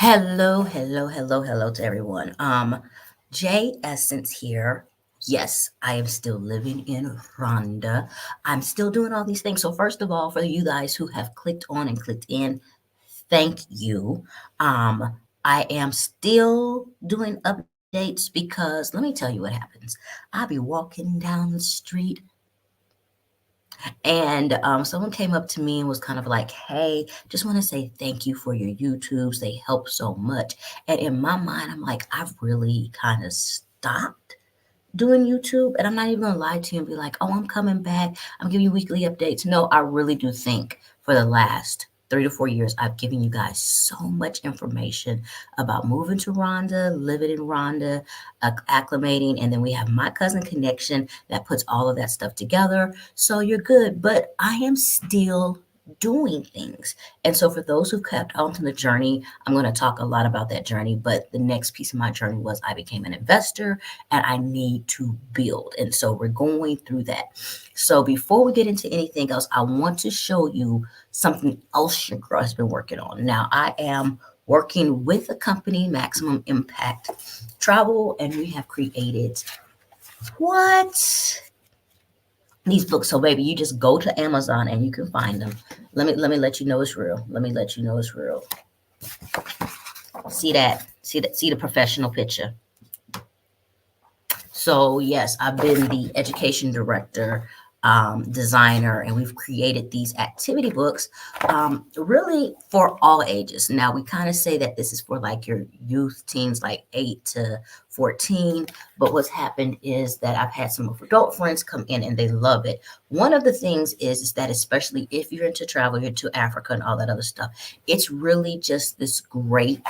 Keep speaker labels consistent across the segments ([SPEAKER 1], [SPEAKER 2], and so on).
[SPEAKER 1] Hello to everyone. J Essence here. Yes, I am still living in Rwanda. I'm still doing all these things. So first of all, for you guys who have clicked on and clicked in, thank you. I am still doing updates because let me tell you what happens. I'll be walking down the street and someone came up to me and was kind of like, hey, just want to say thank you for your YouTubes. They help so much. And in my mind, I'm like, I've really kind of stopped doing YouTube. And I'm not even going to lie to you and be like, oh, I'm coming back. I'm giving you weekly updates. No, I really do think for the last 3 to 4 years, I've given you guys so much information about moving to Rwanda, living in Rwanda, acclimating. And then we have My Cousin Connection that puts all of that stuff together. So you're good. But I am still doing things. And so for those who've kept on to the journey, I'm going to talk a lot about that journey. But the next piece of my journey was I became an investor and I need to build. And so we're going through that. So before we get into anything else, I want to show you something else your girl has been working on. Now, I am working with a company, Maximum Impact Travel, and we have created what? These books. So baby, you just go to Amazon and you can find them. Let me let you know it's real. Let me let you know it's real. See that? See the professional picture. So yes, I've been the education director, designer, and we've created these activity books, really for all ages. Now we kind of say that this is for like your youth teens, like 8 to 14. But what's happened is that I've had some of adult friends come in and they love it. One of the things is that especially if you're into travel, you're into Africa and all that other stuff, it's really just this great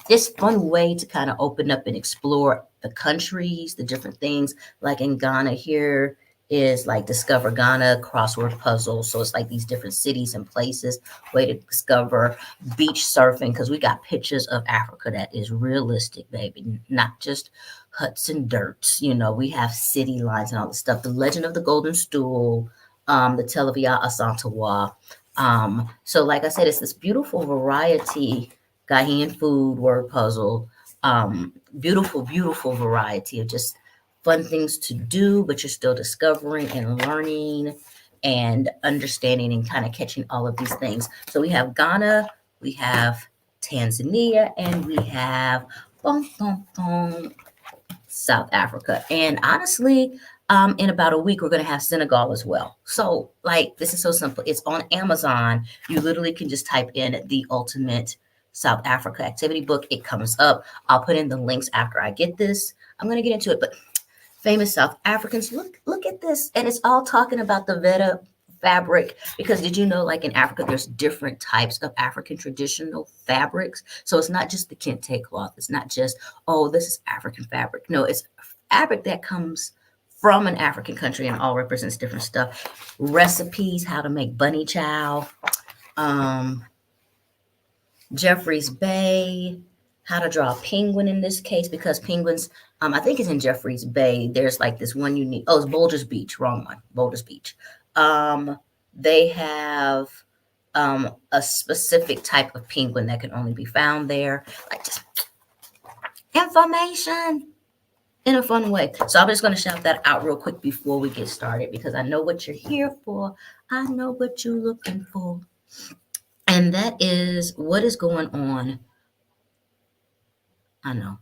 [SPEAKER 1] this fun way to kind of open up and explore the countries, the different things. Like in Ghana, here is like Discover Ghana crossword puzzle. So it's like these different cities and places, way to discover beach surfing, because we got pictures of Africa that is realistic, baby, not just huts and dirts. You know, we have city lines and all the stuff. The Legend of the Golden Stool, the Televia Asantewa. So like I said, it's this beautiful variety Ghanaian food word puzzle. Beautiful variety of just fun things to do, but you're still discovering and learning and understanding and kind of catching all of these things. So we have Ghana, we have Tanzania, and we have boom, boom, boom, South Africa. And honestly, in about a week, we're going to have Senegal as well. So, like, this is so simple. It's on Amazon. You literally can just type in the ultimate South Africa activity book. It comes up. I'll put in the links after I get this. I'm going to get into it, but famous South Africans, look at this. And it's all talking about the Veda fabric, because did you know, like in Africa there's different types of African traditional fabrics. So it's not just the kente cloth, it's not just, oh, this is African fabric. No, it's fabric that comes from an African country and all represents different stuff. Recipes, how to make bunny chow, um Jeffrey's Bay, how to draw a penguin in this case, because penguins, I think it's in Jeffrey's Bay. There's like this one unique, oh, it's Boulders Beach, wrong one, Boulders Beach. They have a specific type of penguin that can only be found there. Like just information in a fun way. So I'm just going to shout that out real quick before we get started, because I know what you're here for. I know what you're looking for. And that is what is going on. I know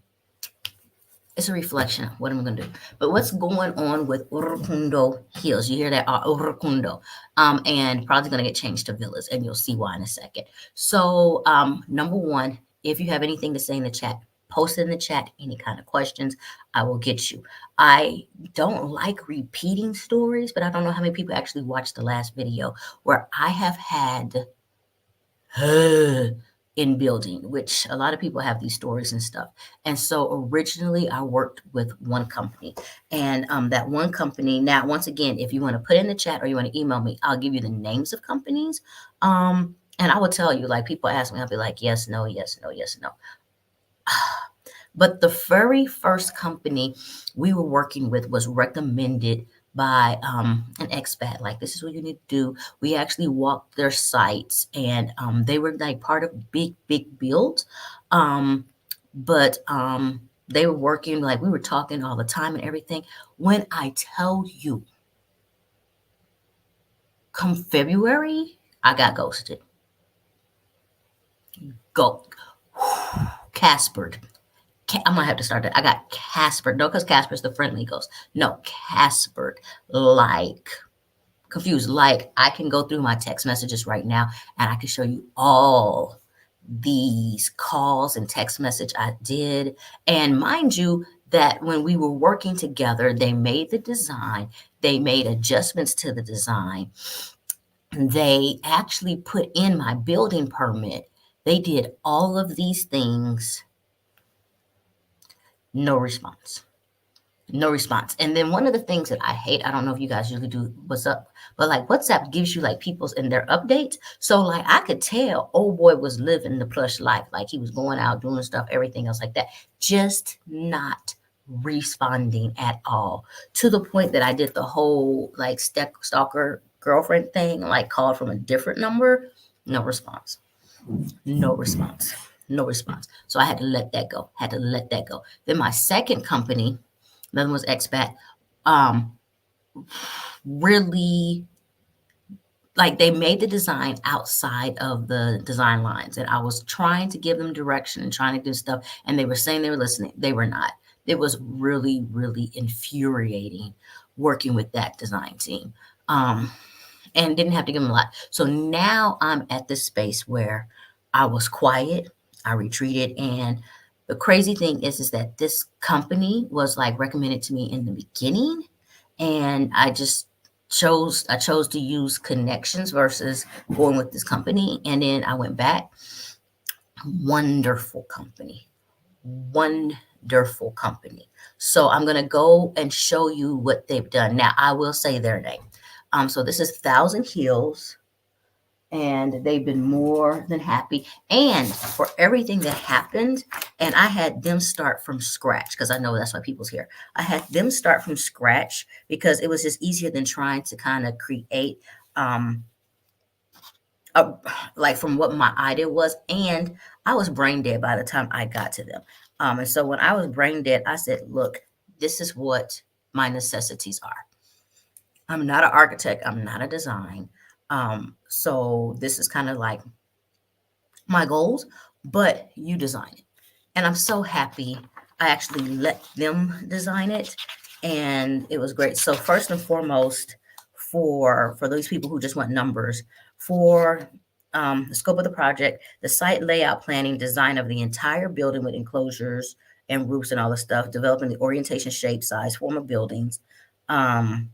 [SPEAKER 1] it's a reflection of what I'm going to do. But what's going on with Urukundo Hills? You hear that? Urukundo. And probably going to get changed to villas, and you'll see why in a second. So, number one, if you have anything to say in the chat, post it in the chat, any kind of questions, I will get you. I don't like repeating stories, but I don't know how many people actually watched the last video where I have had in building, which a lot of people have these stories and stuff. And so originally I worked with one company, and that one company, now, once again, if you want to put in the chat or you want to email me, I'll give you the names of companies. And I will tell you, like, people ask me, I'll be like, yes, no, yes, no, yes, no. But the very first company we were working with was recommended by an expat. Like, this is what you need to do. We actually walked their sites, and they were like part of big build. Um, but they were working, like we were talking all the time and everything. When I tell you, come February, I got ghosted. Go Caspered. I'm gonna have to start that. I got Caspered. No, because Casper's the friendly ghost. No, Caspered. Like, confused. Like, I can go through my text messages right now and I can show you all these calls and text message I did. And mind you, that when we were working together, they made the design, they made adjustments to the design. They actually put in my building permit. They did all of these things, no response. No response. And then one of the things that I hate, I don't know if you guys usually do what's up, but like WhatsApp gives you like people's and their updates. So like I could tell old boy was living the plush life. Like he was going out doing stuff, everything else like that. Just not responding at all. To the point that I did the whole like stalker girlfriend thing, like called from a different number. No response. No response. No response. So I had to let that go. Had to let that go. Then my second company, another one's expat, um, really, like, they made the design outside of the design lines, and I was trying to give them direction and trying to do stuff, and they were saying they were listening. They were not. It was really, really infuriating working with that design team. And didn't have to give them a lot. So now I'm at this space where I was quiet, I retreated, and the crazy thing is that this company was like recommended to me in the beginning, and I chose to use connections versus going with this company, and then I went back. Wonderful company, wonderful company. So I'm gonna go and show you what they've done. Now I will say their name. So this is Thousand Hills, and they've been more than happy. And for everything that happened, and I had them start from scratch because I know that's why people's here. I had them start from scratch because it was just easier than trying to kind of create um a, like from what my idea was. And I was brain dead by the time I got to them. And so when I was brain dead, I said, look, this is what my necessities are. I'm not an architect. I'm not a design. So this is kind of like my goals, but you design it. And I'm so happy I actually let them design it. And it was great. So first and foremost, for those people who just want numbers, for the scope of the project, the site layout planning, design of the entire building with enclosures and roofs and all the stuff, developing the orientation, shape, size, form of buildings, um,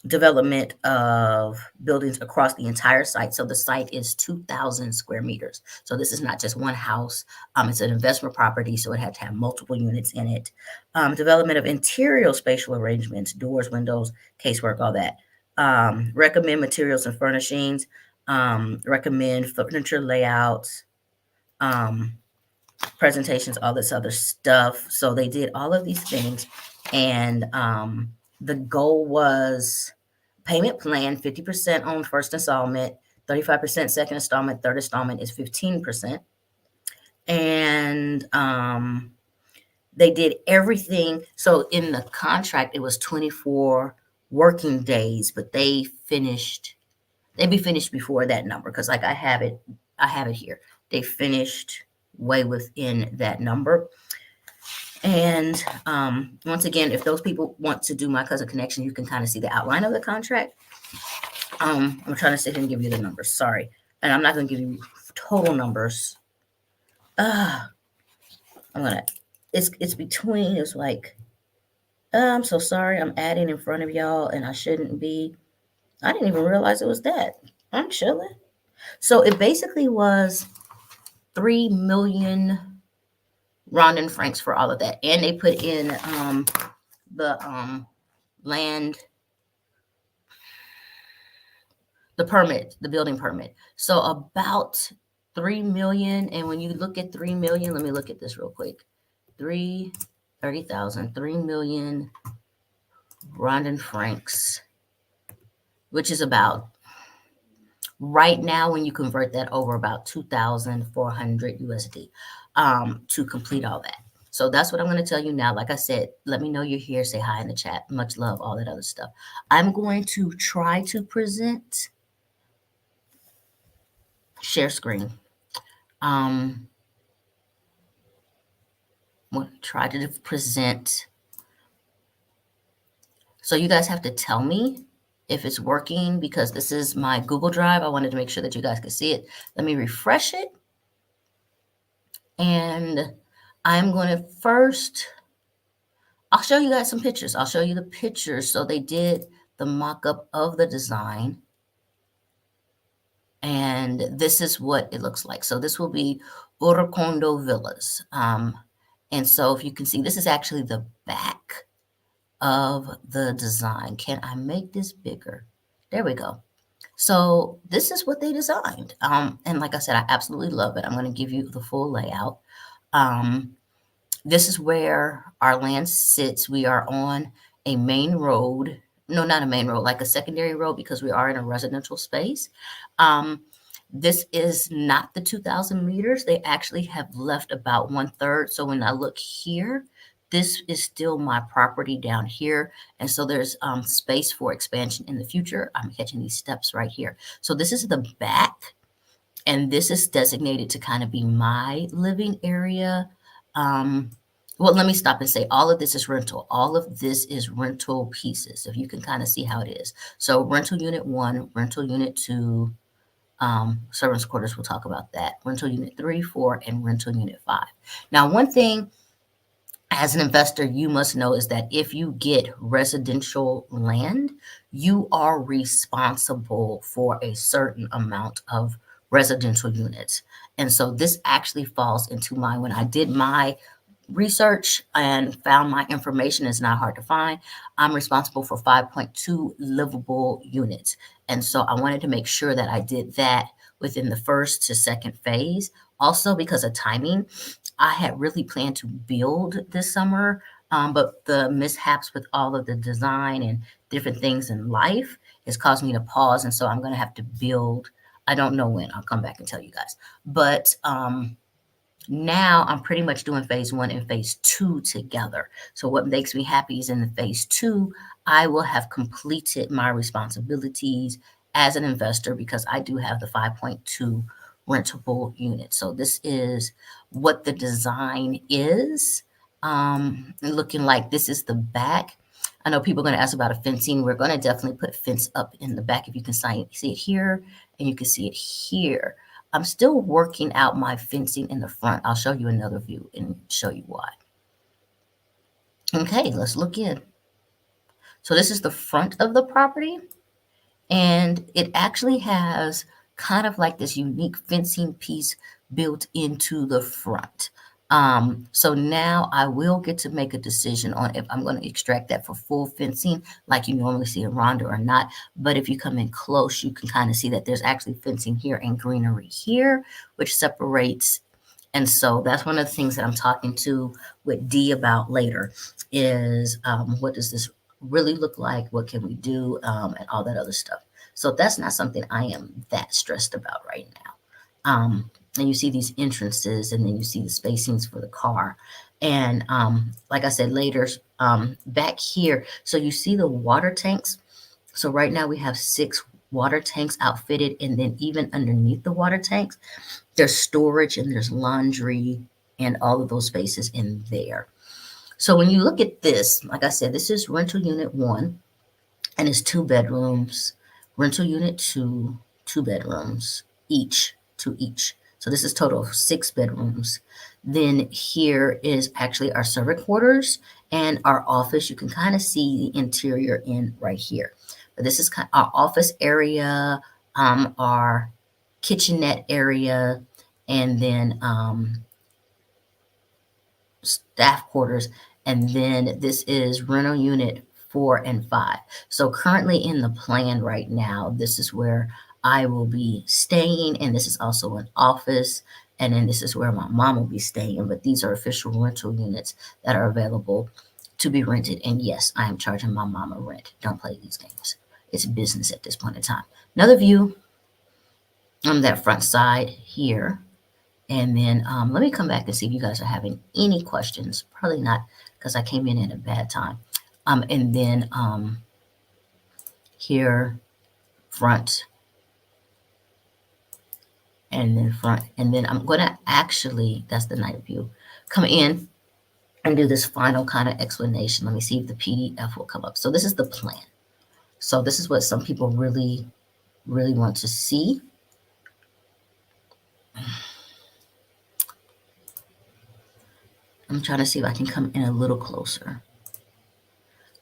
[SPEAKER 1] development of buildings across the entire site. So the site is 2,000 square meters. So this is not just one house. It's an investment property, so it had to have multiple units in it. Development of interior spatial arrangements, doors, windows, casework, all that. Recommend materials and furnishings. Recommend furniture layouts. Presentations, all this other stuff. So they did all of these things, and the goal was payment plan 50% on first installment, 35% second installment, third installment is 15%. And they did everything. So in the contract, it was 24 working days, but they'd be finished before that number because like I have it here. They finished way within that number. And once again, if those people want to do my cousin connection, you can kind of see the outline of the contract. I'm trying to sit here and give you the numbers. Sorry, and I'm not going to give you total numbers. I'm gonna. It's between. It's like. I'm so sorry. I'm adding in front of y'all, and I shouldn't be. I didn't even realize it was that. I'm chilling. So it basically was 3 million Rwandan francs for all of that, and they put in the land, the permit, the building permit. So about 3 million. And when you look at 3 million, let me look at this real quick. 30,000, 3 million Rwandan francs, which is about right now when you convert that over about 2,400 USD to complete all that. So that's what I'm going to tell you now. Like I said, let me know you're here. Say hi in the chat. Much love, all that other stuff. I'm going to try to present, share screen. We'll try to present. So you guys have to tell me if it's working because this is my Google Drive. I wanted to make sure that you guys could see it. Let me refresh it. And I'm going to first, I'll show you guys some pictures. I'll show you the pictures. So they did the mock-up of the design. And this is what it looks like. So this will be Orokondo Villas. And so if you can see, this is actually the back of the design. Can I make this bigger? There we go. So this is what they designed. And like I said, I absolutely love it. I'm going to give you the full layout. This is where our land sits. We are on a main road. No, not a main road, like a secondary road because we are in a residential space. This is not the 2,000 meters. They actually have left about 1/3. So when I look here, this is still my property down here. And so there's space for expansion in the future. I'm catching these steps right here. So this is the back. And this is designated to kind of be my living area. Well, let me stop and say all of this is rental. All of this is rental pieces, if you can kind of see how it is. So rental unit 1, rental unit 2, servants quarters, we'll talk about that. Rental unit 3, 4, and rental unit 5. Now, one thing as an investor, you must know is that if you get residential land, you are responsible for a certain amount of residential units. And so this actually falls into my, when I did my research and found my information, is not hard to find. I'm responsible for 5.2 livable units. And so I wanted to make sure that I did that within the first to second phase. Also, because of timing, I had really planned to build this summer, but the mishaps with all of the design and different things in life has caused me to pause. And so I'm going to have to build. I don't know when. I'll come back and tell you guys. But now I'm pretty much doing phase 1 and phase 2 together. So what makes me happy is in the phase 2, I will have completed my responsibilities as an investor because I do have the 5.2 rentable units. So this is what the design is. Looking like this is the back. I know people are going to ask about a fencing. We're going to definitely put fence up in the back. If you can see it here and you can see it here. I'm still working out my fencing in the front. I'll show you another view and show you why. Okay, let's look in. So this is the front of the property, and it actually has kind of like this unique fencing piece built into the front. So now I will get to make a decision on if I'm going to extract that for full fencing like you normally see in Rwanda or not. But if you come in close, you can kind of see that there's actually fencing here and greenery here, which separates. And so that's one of the things that I'm talking to with Dee about later is what does this really look like? What can we do? And all that other stuff. So that's not something I am that stressed about right now. And you see these entrances and then you see the spacings for the car. And like I said, later, back here, so you see the water tanks. So right now we have 6 water tanks outfitted, and then even underneath the water tanks, there's storage and there's laundry and all of those spaces in there. So when you look at this, like I said, this is rental unit 1, and it's 2 bedrooms. Rental unit 2, 2 bedrooms, each, 2 each. So this is total of 6 bedrooms. Then here is actually our servant quarters and our office. You can kind of see the interior in right here. But this is kind of our office area, our kitchenette area, and then staff quarters. And then this is rental unit 4 and 5. So currently in the plan right now, this is where I will be staying, and this is also an office, and then this is where my mom will be staying. But these are official rental units that are available to be rented. And yes, I am charging my mama rent. Don't play these games. It's business at this point in time. Another view on that front side here. And then let me come back and see if you guys are having any questions. Probably not, because I came in at a bad time. And then here, front, and then front. And then I'm going to actually, that's the night view, come in and do this final kind of explanation. Let me see if the PDF will come up. So this is the plan. So this is what some people really, really want to see. I'm trying to see if I can come in a little closer.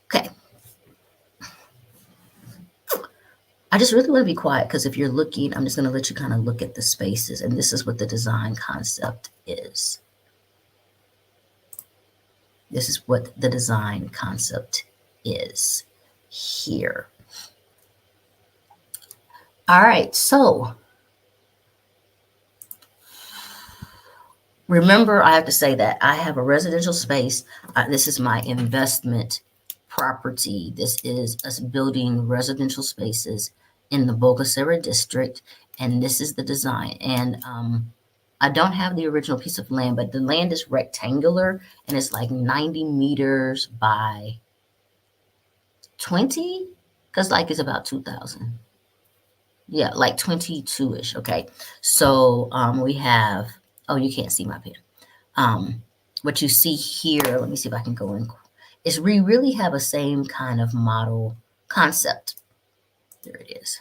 [SPEAKER 1] Okay. I just really want to be quiet because if you're looking, I'm just going to let you kind of look at the spaces. And this is what the design concept is. This is what the design concept is here. All right, so remember, I have to say that I have a residential space. This is my investment property. This is us building residential spaces in the Bogasera district, and this is the design. And I don't have the original piece of land, but the land is rectangular, and it's like 90 meters by 20, because like it's about 2,000. Yeah, like 22-ish. Okay, so we have, oh, you can't see my pen. What you see here, let me see if I can go in, is we really have a same kind of model concept. There it is.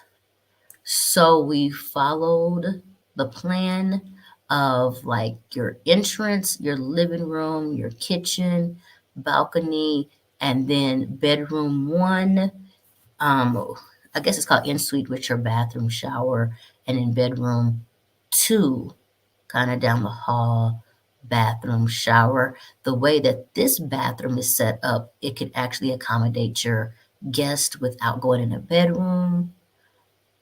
[SPEAKER 1] So we followed the plan of like your entrance, your living room, your kitchen, balcony, and then bedroom one. I guess it's called en-suite with your bathroom, shower, and in bedroom two, kind of down the hall, bathroom, shower. The way that this bathroom is set up, it could actually accommodate your guest without going in a bedroom.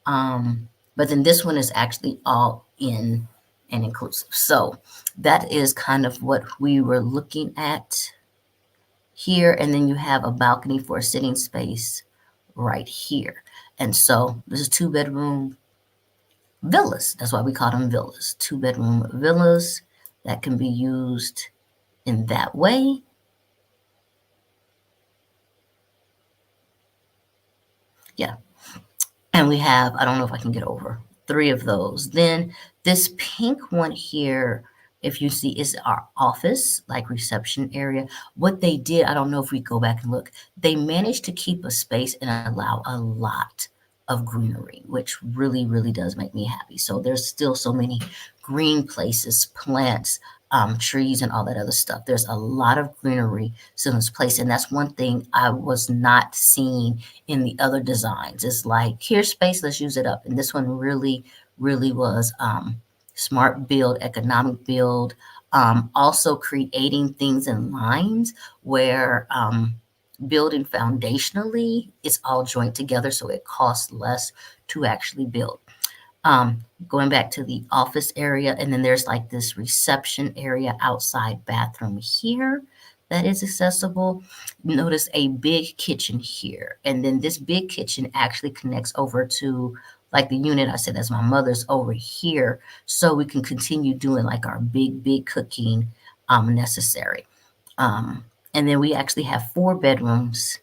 [SPEAKER 1] But then this one is actually all in and inclusive. So that is kind of what we were looking at here. And then you have a balcony for a sitting space right here. And so this is 2-bedroom villas. That's why we call them villas. 2-bedroom villas that can be used in that way. Yeah. And we have, I don't know if I can get over 3 of those. Then this pink one here, if you see, is our office, like reception area. What they did, I don't know if we go back and look, they managed to keep a space and allow a lot of greenery, which really, really does make me happy. So there's still so many green places, plants, trees, and all that other stuff. There's a lot of greenery still in this place. And that's one thing I was not seeing in the other designs. It's like, here's space, let's use it up. And this one really, really was smart build, economic build, also creating things in lines where building foundationally is all joined together, so it costs less to actually build. Going back to the office area, and then there's like this reception area outside bathroom here that is accessible. Notice a big kitchen here, and then this big kitchen actually connects over to like the unit I said that's my mother's over here, so we can continue doing like our big cooking necessary. And then we actually have 4 bedrooms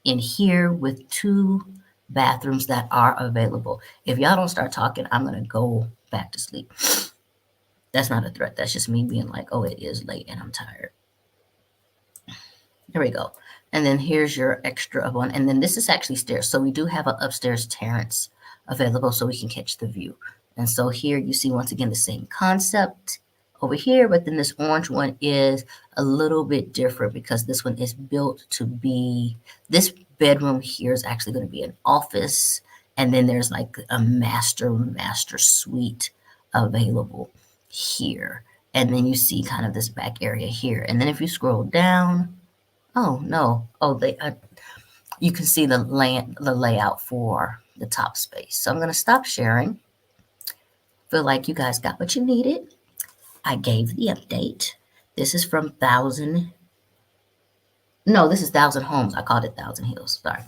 [SPEAKER 1] in here with 2 bathrooms that are available. If y'all don't start talking, I'm going to go back to sleep. That's not a threat. That's just me being like, oh, it is late and I'm tired. There we go. And then here's your extra one. And then this is actually stairs. So we do have an upstairs terrace available so we can catch the view. And so here you see once again the same concept over here, but then this orange one is a little bit different because this one is built to be, this bedroom here is actually going to be an office. And then there's like a master suite available here. And then you see kind of this back area here. And then if you scroll down, oh no, oh, you can see the layout for the top space. So I'm going to stop sharing. Feel like you guys got what you needed. I gave the update. This is from No, this is Thousand Homes. I called it Thousand Hills. Sorry.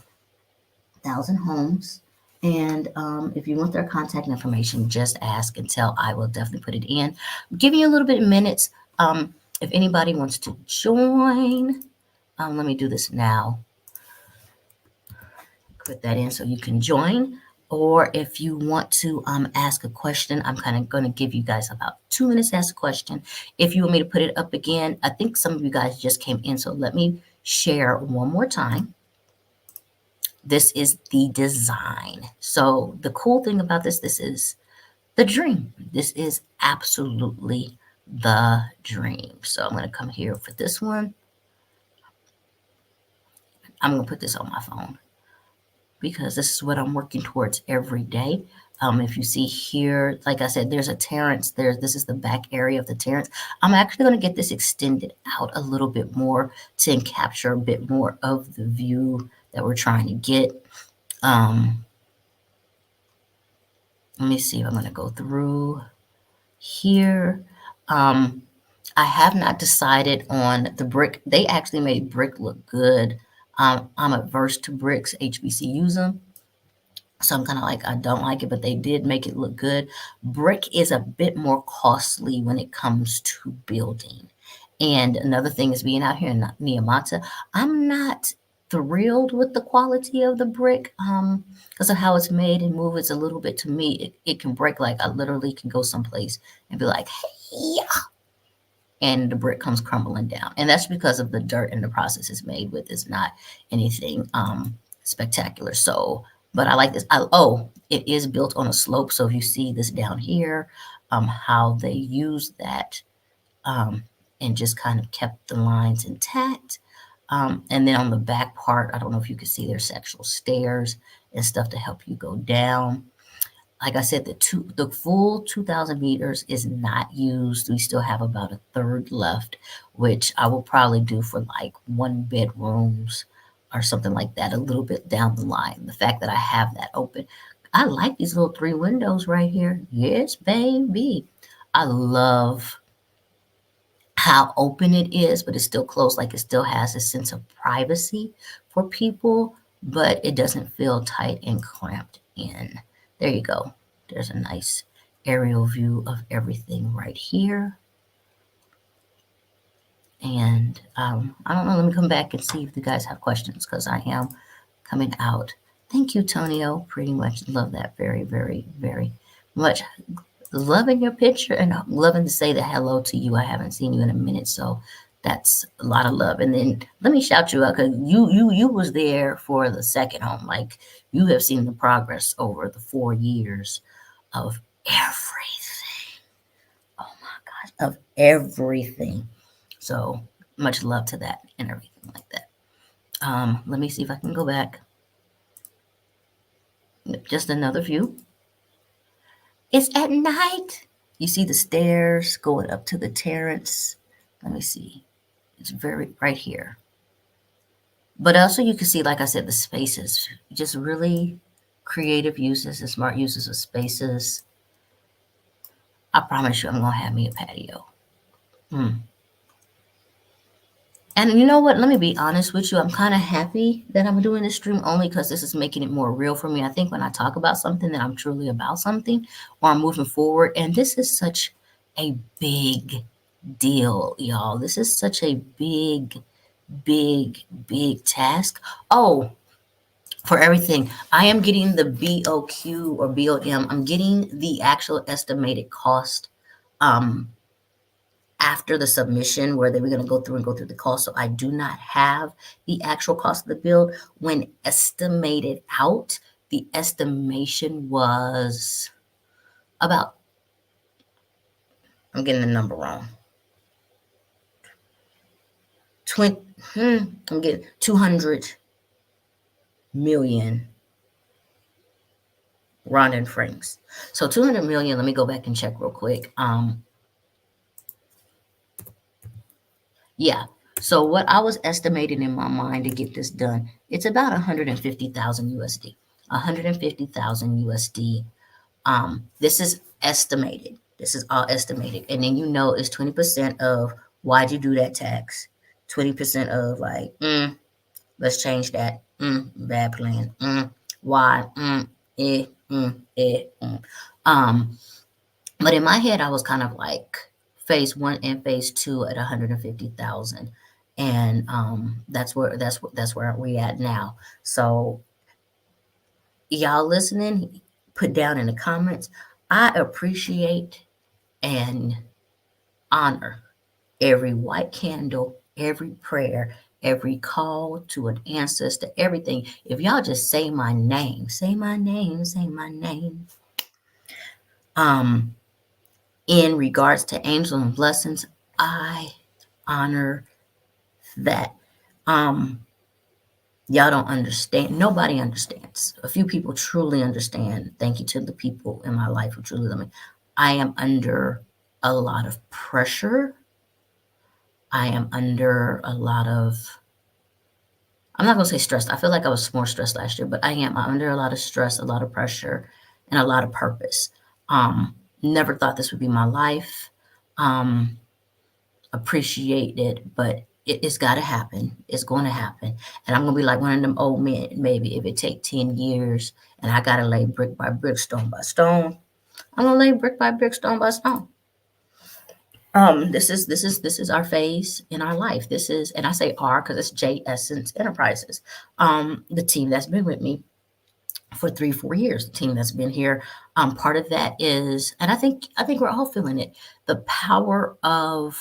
[SPEAKER 1] Thousand Homes. And if you want their contact information, just ask and tell. I will definitely put it in. Give you a little bit of minutes. If anybody wants to join, let me do this now. Put that in so you can join. Or if you want to ask a question, I'm kind of going to give you guys about 2 minutes to ask a question. If you want me to put it up again, I think some of you guys just came in, so let me share one more time. This is the design. So the cool thing about this is the dream. This is absolutely the dream. So I'm going to come here for this one. I'm going to put this on my phone because this is what I'm working towards every day. If you see here, like I said, there's a terrace. This is the back area of the terrace. I'm actually going to get this extended out a little bit more to capture a bit more of the view that we're trying to get. Let me see if I'm going to go through here. I have not decided on the brick. They actually made brick look good. I'm averse to bricks. HBCUs them. So I'm kind of like, I don't like it, but they did make it look good. Brick is a bit more costly when it comes to building. And another thing is being out here in Neomata, I'm not thrilled with the quality of the brick because of how it's made and move. It's a little bit, to me, it can break. Like I literally can go someplace and be like, hey, and the brick comes crumbling down. And that's because of the dirt and the process it's made with. It's not anything spectacular. So, but I like this. It is built on a slope. So if you see this down here, how they use that and just kind of kept the lines intact. And then on the back part, I don't know if you can see there's actual stairs and stuff to help you go down. Like I said, the full 2,000 meters is not used. We still have about a third left, which I will probably do for like 1 bedrooms or something like that a little bit down the line. The fact that I have that open. I like these little 3 windows right here. Yes, baby. I love how open it is, but it's still closed. Like it still has a sense of privacy for people, but it doesn't feel tight and cramped in. There you go. There's a nice aerial view of everything right here. And I don't know, let me come back and see if you guys have questions because I am coming out. Thank you, Tonio. Pretty much love that very, very, very much. Loving your picture and loving to say the hello to you. I haven't seen you in a minute, so that's a lot of love. And then let me shout you out because you was there for the second home. Like you have seen the progress over the 4 years of everything. Oh my gosh, of everything. So much love to that and everything like that. Let me see if I can go back. Just another view. It's at night. You see the stairs going up to the terrace. Let me see. It's very right here. But also you can see, like I said, the spaces. Just really creative uses and smart uses of spaces. I promise you I'm going to have me a patio. And you know what? Let me be honest with you. I'm kind of happy that I'm doing this stream only because this is making it more real for me. I think when I talk about something that I'm truly about something or I'm moving forward, and this is such a big deal, y'all. This is such a big, big, big task. Oh, for everything. I am getting the BOQ or BOM. I'm getting the actual estimated cost after the submission where they were going to go through the cost. So I do not have the actual cost of the build. When estimated out, the estimation was about, I'm getting the number wrong. I'm getting 200 million Rwandan francs. So 200 million, let me go back and check real quick. Yeah. So what I was estimating in my mind to get this done, it's about 150,000 USD. 150,000 USD. This is estimated. This is all estimated. And then you know it's 20% of why'd you do that tax? 20% of like, let's change that. Bad plan. Why? Eh, Um, but in my head, I was kind of like phase one and phase two at 150,000. And that's where we at now. So y'all listening, put down in the comments. I appreciate and honor every white candle, every prayer, every call to an ancestor, everything. If y'all just say my name, say my name, say my name. Um, in regards to angel and blessings, I honor that. Um, y'all don't understand. Nobody understands. A few people truly understand. Thank you to the people in my life who truly love me. I am under a lot of pressure. I am under a lot of, I'm not going to say stressed. I feel like I was more stressed last year, but I'm under a lot of stress, a lot of pressure, and a lot of purpose. Never thought this would be my life. Um, appreciate it, but it's got to happen. It's going to happen. And I'm going to be like one of them old men, maybe if it take 10 years and I got to lay brick by brick, stone by stone, I'm going to lay brick by brick, stone by stone. This is our phase in our life. This is, and I say our because it's J Essence Enterprises. The team that's been with me for 3-4 years, the team that's been here. Part of that is, and I think we're all feeling it, the power of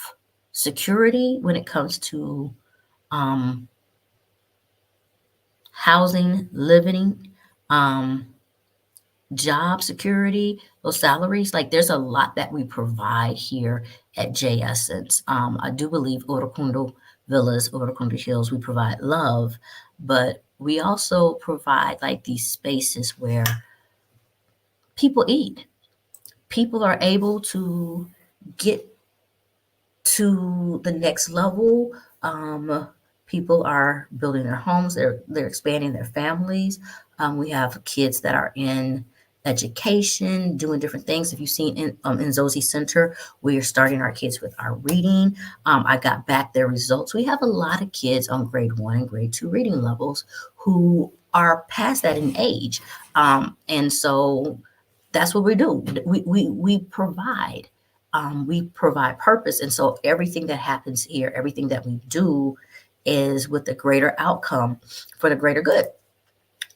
[SPEAKER 1] security when it comes to um, housing, living, um, job security, those salaries. Like there's a lot that we provide here at J Essence. I do believe Orokundo Villas, Orokundo Hills, we provide love, but we also provide like these spaces where people eat. People are able to get to the next level. People are building their homes. They're expanding their families. We have kids that are in education, doing different things. If you've seen in Zosie Center, we are starting our kids with our reading. I got back their results. We have a lot of kids on grade 1 and grade 2 reading levels who are past that in age, and so that's what we do. We provide. We provide purpose. And so everything that happens here, everything that we do is with the greater outcome for the greater good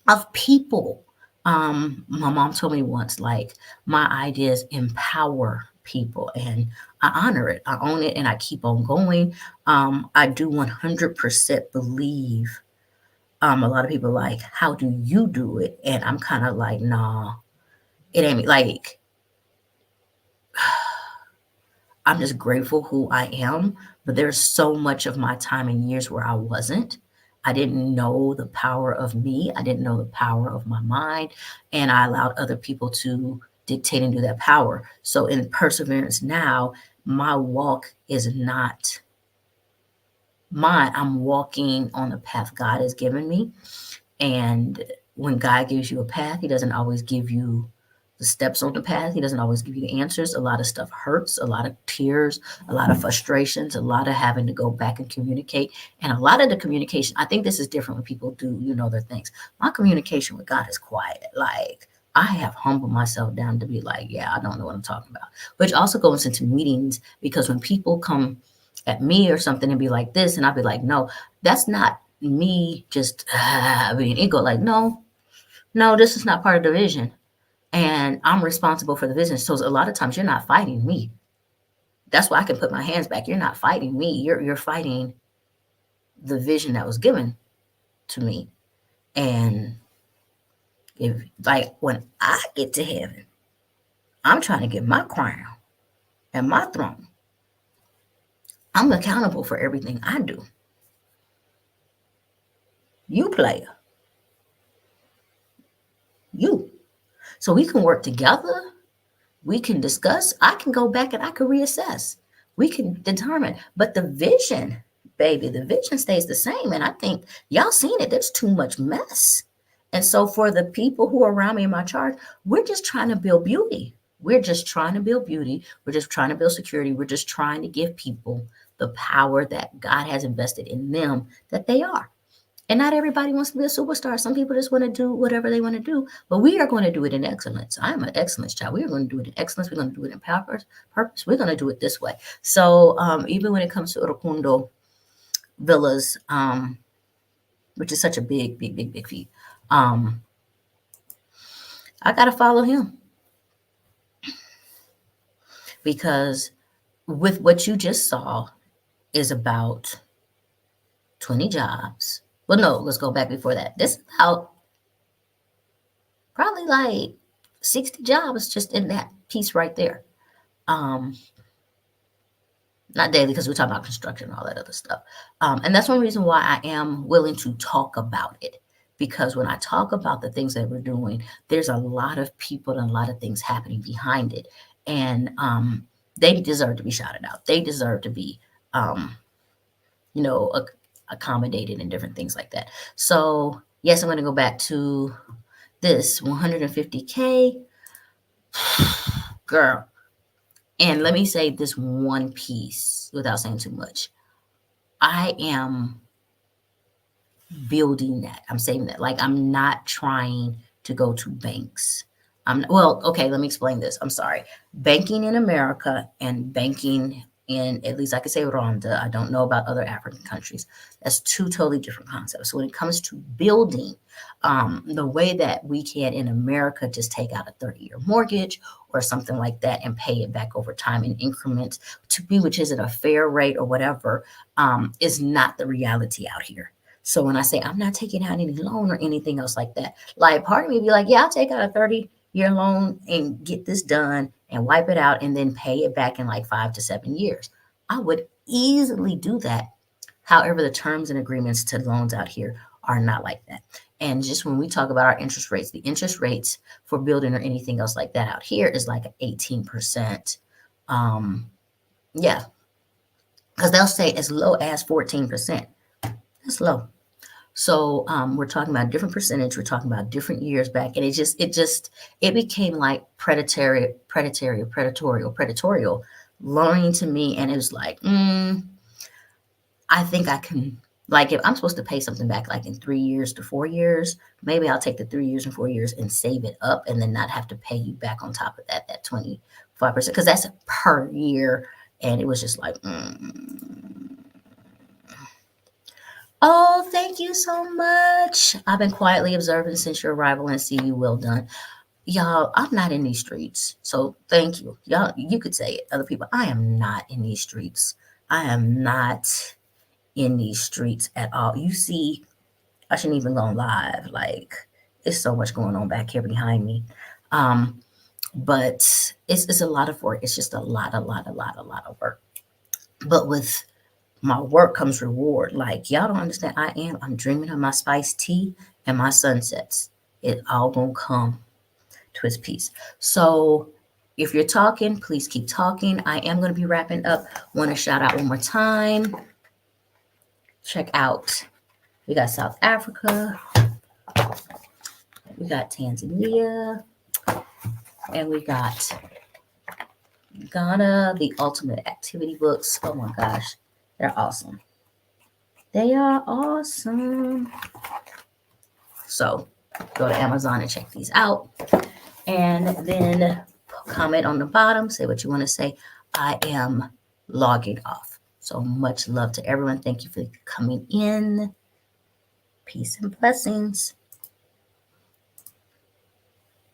[SPEAKER 1] of people. My mom told me once, like, my ideas empower people, and I honor it. I own it, and I keep on going. I do 100% believe. A lot of people are like, how do you do it? And I'm kind of like, nah, it ain't me. Like, I'm just grateful who I am, but there's so much of my time and years where I wasn't. I didn't know the power of me. I didn't know the power of my mind, and I allowed other people to dictate and do that power. So in perseverance now, my walk is not mine. I'm walking on the path God has given me. And when God gives you a path, He doesn't always give you the steps on the path. He doesn't always give you the answers. A lot of stuff hurts, a lot of tears, a lot of frustrations, a lot of having to go back and communicate. And a lot of the communication, I think this is different when people do, their things. My communication with God is quiet. Like, I have humbled myself down to be like, yeah, I don't know what I'm talking about. Which also goes into meetings, because when people come at me or something and be like this, and I'll be like, no, that's not me just being ego. Like, no, this is not part of the vision. And I'm responsible for the vision. So a lot of times you're not fighting me. That's why I can put my hands back. You're not fighting me. You're fighting the vision that was given to me. And if, like, when I get to heaven, I'm trying to get my crown and my throne. I'm accountable for everything I do. You player. You. So we can work together. We can discuss. I can go back and I can reassess. We can determine. But the vision, baby, the vision stays the same. And I think y'all seen it. There's too much mess. And so for the people who are around me in my charge, we're just trying to build beauty. We're just trying to build beauty. We're just trying to build security. We're just trying to give people the power that God has invested in them that they are. And not everybody wants to be a superstar. Some people just want to do whatever they want to do. But we are going to do it in excellence. I'm an excellence child. We are going to do it in excellence. We're going to do it in purpose. We're going to do it this way. So even when it comes to Urukundo Villas, which is such a big feat, I got to follow him because with what you just saw is about 20 jobs. Well, no, let's go back before that. This is about probably like 60 jobs just in that piece right there. Um, Not daily because we talk about construction and all that other stuff. And that's one reason why I am willing to talk about it. Because when I talk about the things that we're doing, there's a lot of people and a lot of things happening behind it. And they deserve to be shouted out. They deserve to be, you know, accommodated and different things like that. So, yes, I'm going to go back to this 150K. Girl. And let me say this one piece without saying too much. I am building that. I'm saying that. Like, I'm not trying to go to banks. Well, okay, let me explain this. I'm sorry. Banking in America and banking in, at least I could say Rwanda, I don't know about other African countries. That's two totally different concepts. So when it comes to building, the way that we can in America just take out a 30-year mortgage or something like that and pay it back over time in increments to me, which isn't a fair rate or whatever, is not the reality out here. So when I say I'm not taking out any loan or anything else like that, like part of me be like, yeah, I'll take out a 30-year loan and get this done and wipe it out and then pay it back in like 5 to 7 years. I would easily do that. However, the terms and agreements to loans out here are not like that. And just when we talk about our interest rates, the interest rates for building or anything else like that out here is like 18%. Yeah, because they'll say as low as 14%. That's low. So we're talking about a different percentage. We're talking about different years back, and it became like predatorial, learning to me, and it was like, I think I can. Like if I'm supposed to pay something back like in 3 years to 4 years, maybe I'll take the 3 years and 4 years and save it up, and then not have to pay you back on top of that 25% because that's per year. And it was just like, Oh, thank you so much. I've been quietly observing since your arrival and see you. Well done. Y'all, I'm not in these streets. So thank you. Y'all, you could say it. Other people, I am not in these streets. I am not in these streets at all. You see, I shouldn't even go live. Like, it's so much going on back here behind me. But it's a lot of work. It's just a lot of work. But with my work comes reward. Like y'all don't understand. I'm dreaming of my spiced tea and my sunsets. It all gonna come to its peace. So if you're talking, please keep talking. I am gonna be wrapping up. Want to shout out one more time. Check out. We got South Africa. We got Tanzania. And we got Ghana, the ultimate activity books. Oh my gosh. They're awesome. They are awesome. So go to Amazon and check these out. And then comment on the bottom. Say what you want to say. I am logging off. So much love to everyone. Thank you for coming in. Peace and blessings.